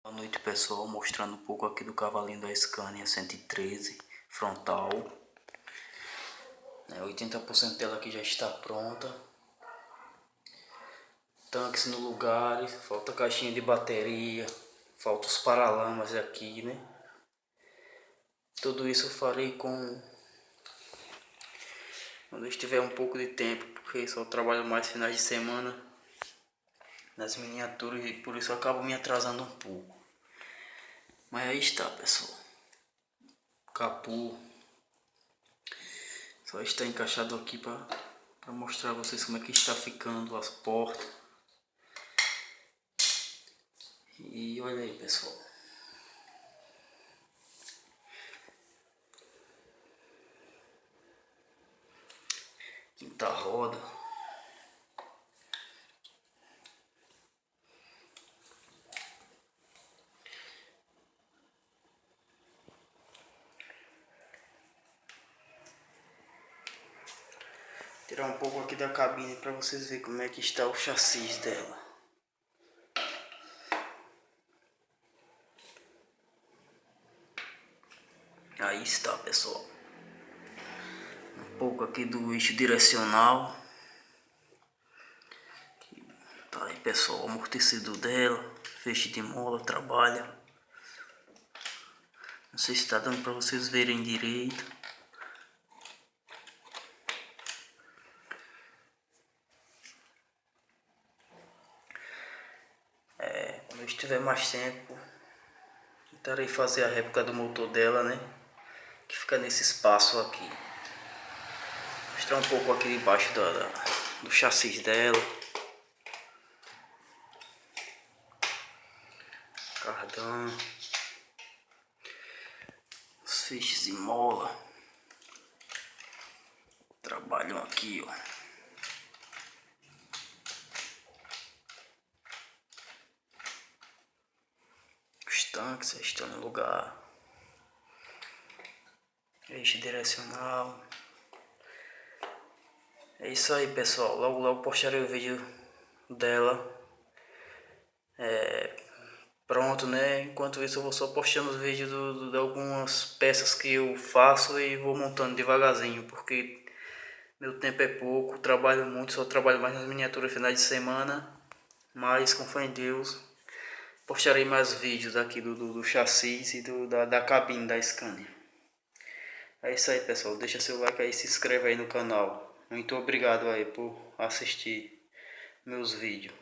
Boa noite, pessoal, mostrando um pouco aqui do cavalinho da Scania 113 frontal. 80% dela aqui já está pronta. Tanques no lugar, falta caixinha de bateria, falta os paralamas aqui, né? Tudo isso eu farei quando eu estiver um pouco de tempo, porque só trabalho mais finais de semana nas miniaturas e por isso eu acabo me atrasando um pouco. Mas aí está, pessoal. Capô só está encaixado aqui para mostrar a vocês como é que está ficando as portas. E olha aí, pessoal. Quinta roda. Tirar um pouco aqui da cabine para vocês verem como é que está o chassi dela. Aí está, pessoal. Um pouco aqui do eixo direcional. Tá aí, pessoal, o amortecedor dela, feixe de mola, trabalha. Não sei se está dando para vocês verem direito. Quando eu estiver mais tempo, tentarei fazer a réplica do motor dela, né? Que fica nesse espaço aqui. Mostrar um pouco aqui debaixo do chassi dela. Cardan. Os feixes de mola. Trabalham aqui, ó. Os tanques estão no lugar. Eixo direcional. É isso aí, pessoal. Logo logo postarei o vídeo dela. Pronto, né? Enquanto isso eu vou só postando os vídeos de algumas peças que eu faço e vou montando devagarzinho, porque meu tempo é pouco, trabalho muito, só trabalho mais nas miniaturas finais de semana. Mas com fé em Deus, postarei mais vídeos aqui do chassi e da cabine da Scania. É isso aí, pessoal. Deixa seu like aí, se inscreve aí no canal. Muito obrigado aí por assistir meus vídeos.